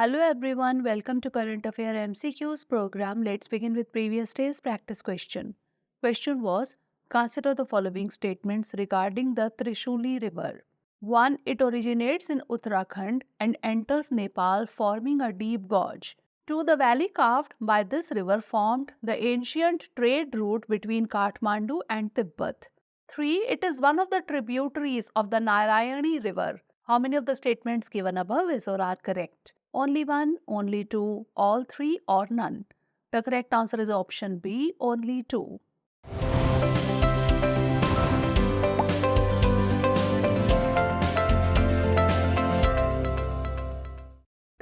Hello everyone, welcome to Current Affairs MCQs program. Let's begin with previous day's practice question. Question was, consider the following statements regarding the Trishuli river. 1. It originates in Uttarakhand and enters Nepal forming a deep gorge. 2. The valley carved by this river formed the ancient trade route between Kathmandu and Tibet. 3. It is one of the tributaries of the Narayani river. How many of the statements given above is or are correct? Only one, only two, all three, or none. The correct answer is option B, only two.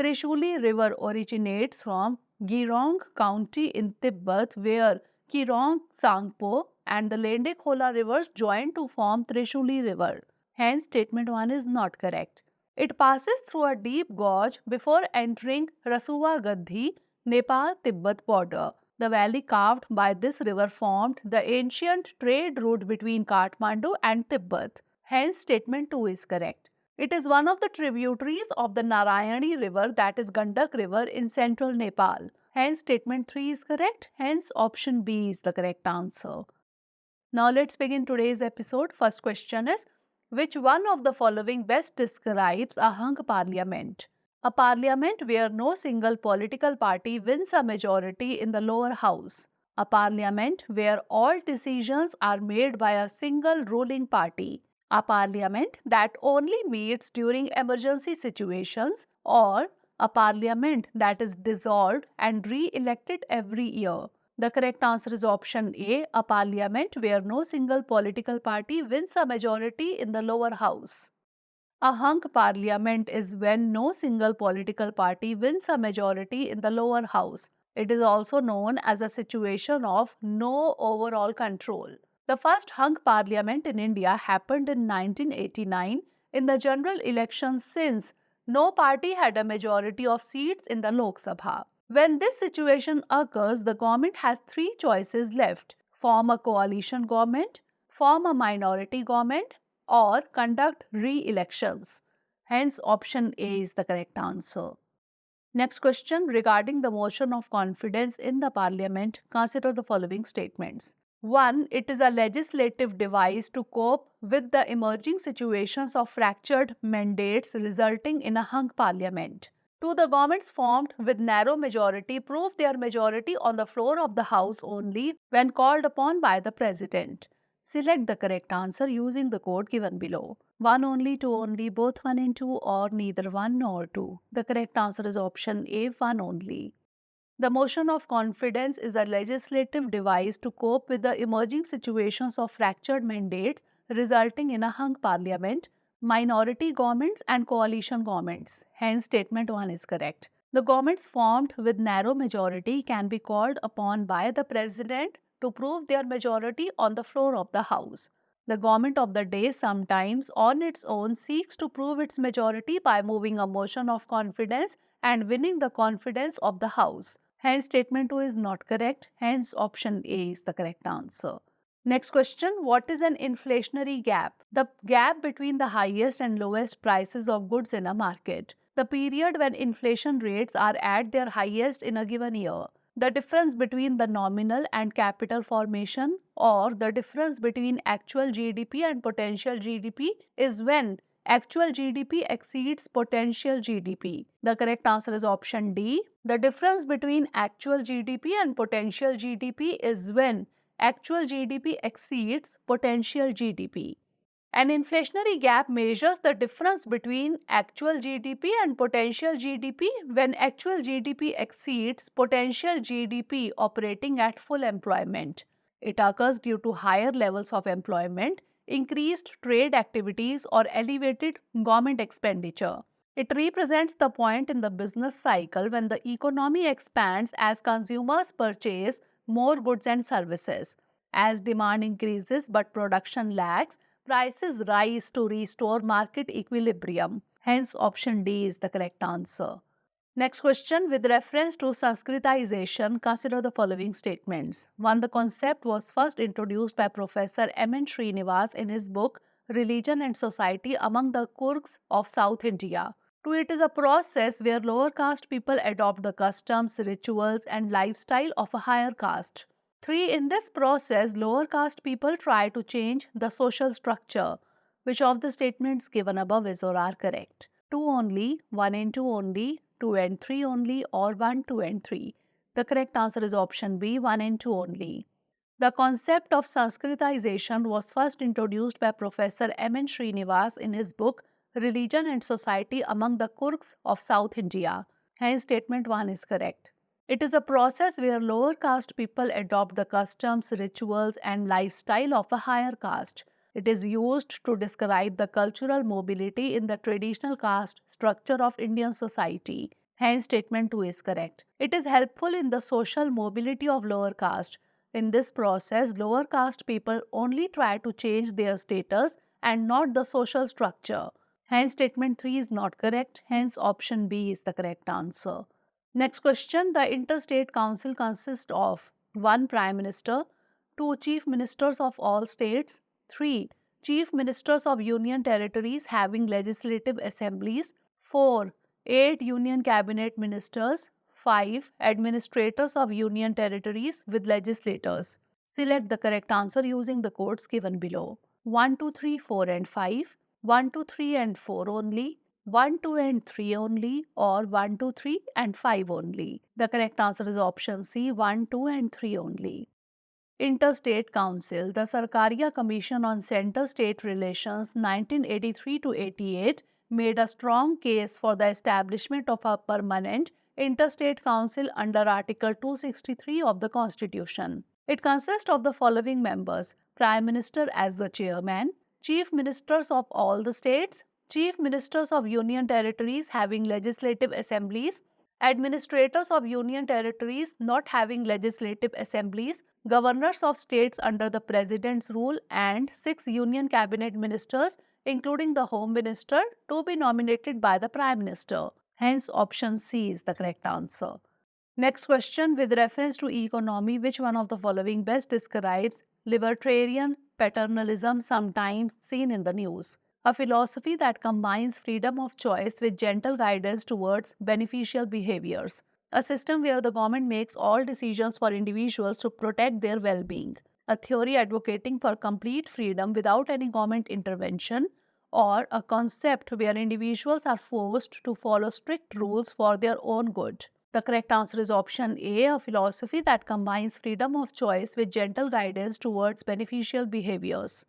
Trishuli River originates from Girong County in Tibet, where Kirong Sangpo and the Lende Khola rivers join to form Trishuli River. Hence, statement 1 is not correct. It passes through a deep gorge before entering Rasuwa Gadhi, Nepal-Tibet border. The valley carved by this river formed the ancient trade route between Kathmandu and Tibet. Hence, statement 2 is correct. It is one of the tributaries of the Narayani river, that is Gandak river, in central Nepal. Hence, statement 3 is correct. Hence, option B is the correct answer. Now, let's begin today's episode. First question is, which one of the following best describes a hung parliament? A parliament where no single political party wins a majority in the lower house. A parliament where all decisions are made by a single ruling party. A parliament that only meets during emergency situations, or a parliament that is dissolved and re-elected every year. The correct answer is option A, a parliament where no single political party wins a majority in the lower house. A hung parliament is when no single political party wins a majority in the lower house. It is also known as a situation of no overall control. The first hung parliament in India happened in 1989 in the general elections, since no party had a majority of seats in the Lok Sabha. When this situation occurs, the government has three choices left: form a coalition government, form a minority government, or conduct re-elections. Hence, option A is the correct answer. Next question regarding the motion of confidence in the parliament, consider the following statements. 1. It is a legislative device to cope with the emerging situations of fractured mandates resulting in a hung parliament. 2. The governments formed with narrow majority prove their majority on the floor of the House only when called upon by the President. Select the correct answer using the code given below. 1 only, 2 only, both 1 and 2, or neither 1 nor 2. The correct answer is option A, 1 only. The motion of confidence is a legislative device to cope with the emerging situations of fractured mandates resulting in a hung parliament, minority governments and coalition governments. Hence, statement 1 is correct. The governments formed with narrow majority can be called upon by the President to prove their majority on the floor of the House. The government of the day sometimes on its own seeks to prove its majority by moving a motion of confidence and winning the confidence of the House. Hence, statement 2 is not correct. Hence, option A is the correct answer. Next question, what is an inflationary gap? The gap between the highest and lowest prices of goods in a market. The period when inflation rates are at their highest in a given year. The difference between the nominal and capital formation, or the difference between actual GDP and potential GDP, is when actual GDP exceeds potential GDP. The correct answer is option D. The difference between actual GDP and potential GDP is when actual GDP exceeds potential GDP. An inflationary gap measures the difference between actual GDP and potential GDP when actual GDP exceeds potential GDP operating at full employment. It occurs due to higher levels of employment, increased trade activities, or elevated government expenditure. It represents the point in the business cycle when the economy expands as consumers purchase more goods and services. As demand increases but production lags, prices rise to restore market equilibrium. Hence, option D is the correct answer. Next question, with reference to Sanskritization, consider the following statements. 1. The concept was first introduced by Professor M.N. Srinivas in his book Religion and Society among the Kurks of South India. 2. It is a process where lower caste people adopt the customs, rituals, and lifestyle of a higher caste. 3. In this process, lower caste people try to change the social structure. Which of the statements given above is or are correct? 2 only, 1 and 2 only, 2 and 3 only, or 1, 2 and 3? The correct answer is option B, 1 and 2 only. The concept of Sanskritization was first introduced by Professor M. N. Srinivas in his book Religion and Society Among the Kurks of South India. Hence, statement 1 is correct. It is a process where lower caste people adopt the customs, rituals, and lifestyle of a higher caste. It is used to describe the cultural mobility in the traditional caste structure of Indian society. Hence, statement 2 is correct. It is helpful in the social mobility of lower caste. In this process, lower caste people only try to change their status and not the social structure. Hence, statement 3 is not correct. Hence, option B is the correct answer. Next question. The Interstate Council consists of 1. Prime Minister, 2. Chief Ministers of all states, 3. Chief Ministers of Union Territories having legislative assemblies, 4. 8 Union Cabinet Ministers, 5. Administrators of Union Territories with legislators. Select the correct answer using the codes given below. 1, 2, 3, 4 and 5, 1, 2, 3 and 4 only, 1, 2 and 3 only, or 1, 2, 3 and 5 only. The correct answer is option C, 1, 2 and 3 only. Interstate Council. The Sarkaria Commission on Center-State Relations 1983 to 88 made a strong case for the establishment of a permanent Interstate Council under Article 263 of the Constitution. It consists of the following members: Prime Minister as the chairman, Chief Ministers of all the states, Chief Ministers of Union Territories having legislative assemblies, Administrators of Union Territories not having legislative assemblies, Governors of states under the President's rule, and 6 Union Cabinet Ministers, including the Home Minister, to be nominated by the Prime Minister. Hence, option C is the correct answer. Next question. With reference to economy, which one of the following best describes libertarian paternalism sometimes seen in the news? A philosophy that combines freedom of choice with gentle guidance towards beneficial behaviors. A system where the government makes all decisions for individuals to protect their well-being. A theory advocating for complete freedom without any government intervention. Or a concept where individuals are forced to follow strict rules for their own good. The correct answer is option A, a philosophy that combines freedom of choice with gentle guidance towards beneficial behaviors.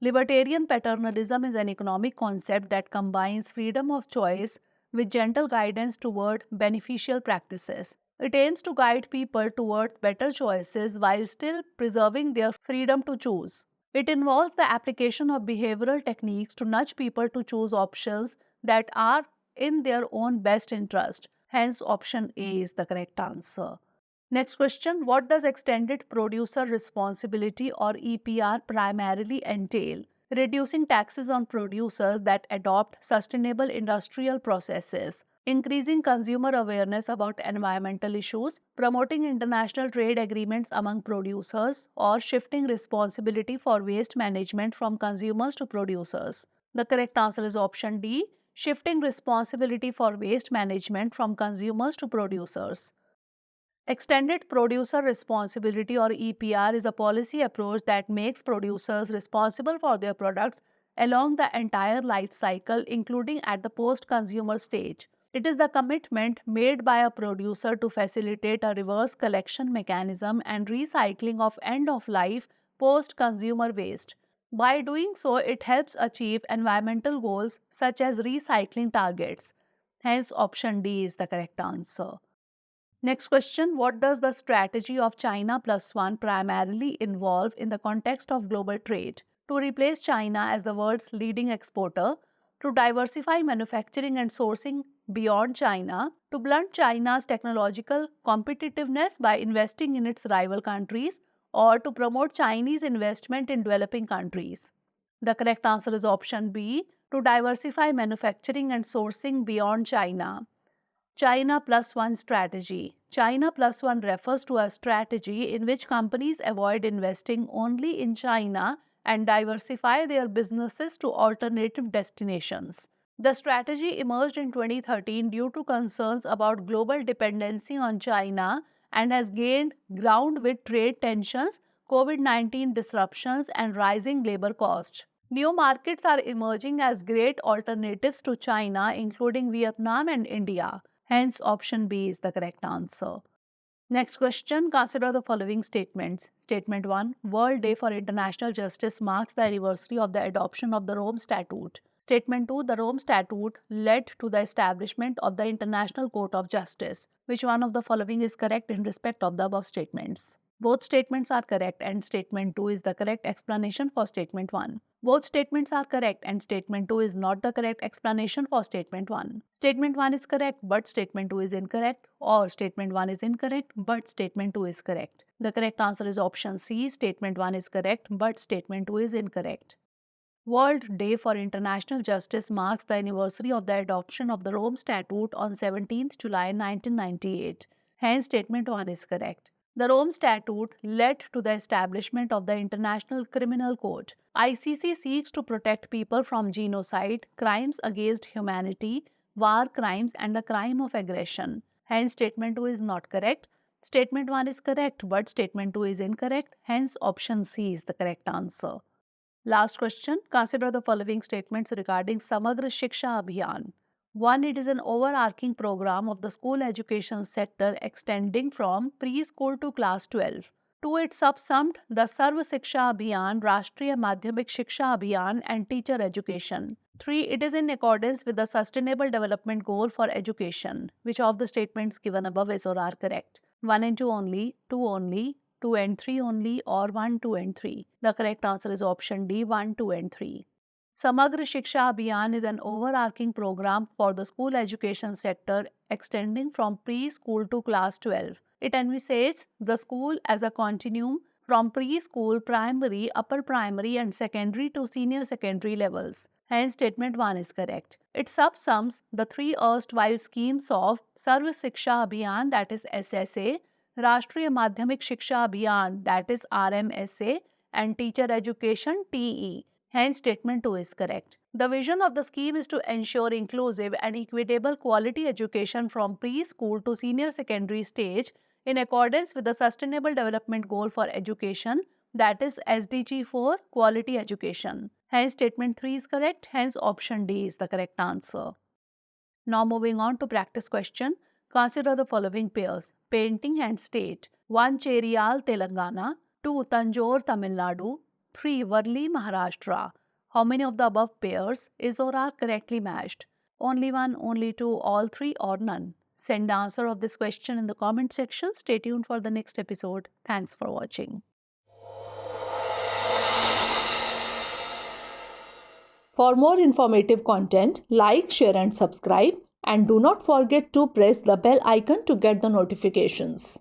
Libertarian paternalism is an economic concept that combines freedom of choice with gentle guidance toward beneficial practices. It aims to guide people towards better choices while still preserving their freedom to choose. It involves the application of behavioral techniques to nudge people to choose options that are in their own best interest. Hence, option A is the correct answer. Next question. What does Extended Producer Responsibility or EPR primarily entail? Reducing taxes on producers that adopt sustainable industrial processes, increasing consumer awareness about environmental issues, promoting international trade agreements among producers, or shifting responsibility for waste management from consumers to producers. The correct answer is option D, shifting responsibility for waste management from consumers to producers. Extended Producer Responsibility or EPR is a policy approach that makes producers responsible for their products along the entire life cycle, including at the post-consumer stage. It is the commitment made by a producer to facilitate a reverse collection mechanism and recycling of end-of-life post-consumer waste. By doing so, it helps achieve environmental goals such as recycling targets. Hence, option D is the correct answer. Next question. What does the strategy of China plus one primarily involve in the context of global trade? To replace China as the world's leading exporter, to diversify manufacturing and sourcing beyond China, to blunt China's technological competitiveness by investing in its rival countries, or to promote Chinese investment in developing countries? The correct answer is option B, to diversify manufacturing and sourcing beyond China. China plus one strategy. China plus one refers to a strategy in which companies avoid investing only in China and diversify their businesses to alternative destinations. The strategy emerged in 2013 due to concerns about global dependency on China and has gained ground with trade tensions, COVID-19 disruptions, and rising labor costs. New markets are emerging as great alternatives to China, including Vietnam and India. Hence, option B is the correct answer. Next question, consider the following statements. Statement 1. World Day for International Justice marks the anniversary of the adoption of the Rome Statute. Statement 2. The Rome Statute led to the establishment of the International Court of Justice. Which one of the following is correct in respect of the above statements? Both statements are correct and statement 2 is the correct explanation for statement 1. Both statements are correct and statement 2 is not the correct explanation for statement 1. Statement 1 is correct but statement 2 is incorrect, or statement 1 is incorrect but statement 2 is correct. The correct answer is option C. Statement 1 is correct but statement 2 is incorrect. World Day for International Justice marks the anniversary of the adoption of the Rome Statute on 17th July 1998. Hence, statement 1 is correct. The Rome Statute led to the establishment of the International Criminal Court. ICC seeks to protect people from genocide, crimes against humanity, war crimes, and the crime of aggression. Hence, statement 2 is not correct. Statement 1 is correct, but statement 2 is incorrect. Hence, option C is the correct answer. Last question. Consider the following statements regarding Samagra Shiksha Abhiyaan. 1. It is an overarching program of the school education sector extending from preschool to class 12. 2. It subsumed the Sarva Shiksha Abhiyaan, Rashtriya Madhyamik Shiksha Abhiyaan and teacher education. 3. It is in accordance with the Sustainable Development Goal for education. Which of the statements given above is or are correct? 1 and 2 only, 2 only, 2 and 3 only, or 1, 2 and 3. The correct answer is option D, 1, 2 and 3. Samagra Shiksha Abhiyaan is an overarching program for the school education sector extending from preschool to class 12. It envisages the school as a continuum from preschool, primary, upper primary and secondary to senior secondary levels. Hence, statement 1 is correct. It subsums the three erstwhile schemes of Sarva Shiksha Abhiyaan, that is SSA, Rashtriya Madhyamik Shiksha Abhiyaan, that is RMSA, and teacher education TE. Hence, statement 2 is correct. The vision of the scheme is to ensure inclusive and equitable quality education from preschool to senior secondary stage in accordance with the Sustainable Development Goal for Education, that is SDG 4, quality education. Hence, statement 3 is correct. Hence, option D is the correct answer. Now, moving on to practice question. Consider the following pairs: painting and state. 1. Cheriyal, Telangana. 2. Tanjore, Tamil Nadu. 3. Varli, Maharashtra. How many of the above pairs is or are correctly matched? Only 1, only 2, all 3 or none? Send the answer of this question in the comment section. Stay tuned for the next episode. Thanks for watching. For more informative content, like, share and subscribe, and do not forget to press the bell icon to get the notifications.